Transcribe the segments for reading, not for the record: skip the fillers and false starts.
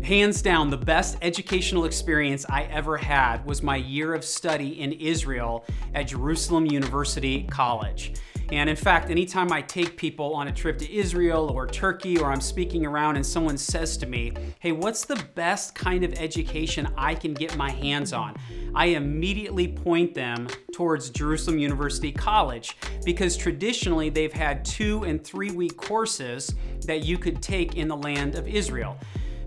Hands down, the best educational experience I ever had was my year of study in Israel at Jerusalem University College. And in fact, anytime I take people on a trip to Israel or Turkey, or I'm speaking around and someone says to me, hey, what's the best kind of education I can get my hands on? I immediately point them towards Jerusalem University College, because traditionally they've had 2- and 3-week courses that you could take in the land of Israel.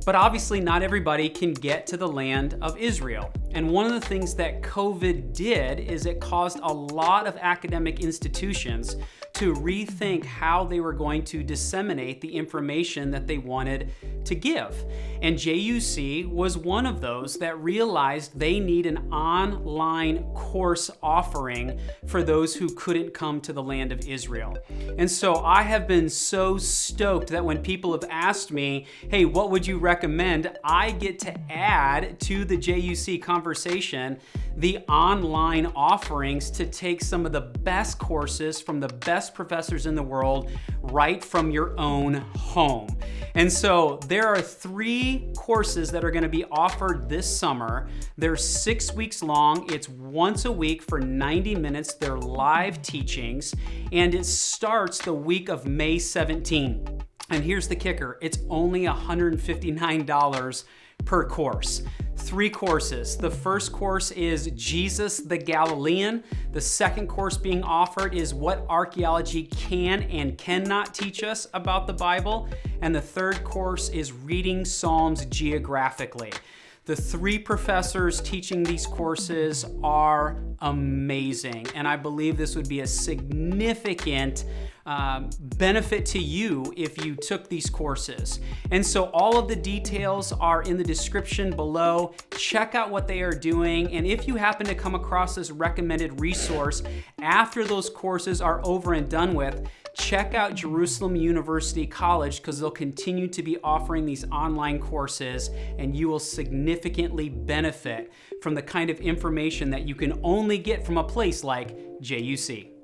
But obviously not everybody can get to the land of Israel. And one of the things that COVID did is it caused a lot of academic institutions to rethink how they were going to disseminate the information that they wanted to give. And JUC was one of those that realized they need an online course offering for those who couldn't come to the land of Israel. And so I have been so stoked that when people have asked me, hey, what would you recommend? I get to add to the JUC conversation the online offerings to take some of the best courses from the best professors in the world right from your own home. And so there are 3 courses that are going to be offered this summer. They're 6 weeks long. It's once a week for 90 minutes. They're live teachings, and it starts the week of May 17. And here's the kicker. It's only $159 per course. 3 courses. The first course is Jesus the Galilean. The second course being offered is what archaeology can and cannot teach us about the Bible. And the third course is reading Psalms geographically. The 3 professors teaching these courses are amazing, and I believe this would be a significant benefit to you if you took these courses. And so all of the details are in the description below. Check out what they are doing, and if you happen to come across this recommended resource after those courses are over and done with, check out Jerusalem University College, because they'll continue to be offering these online courses, and you will significantly benefit from the kind of information that you can only get from a place like JUC.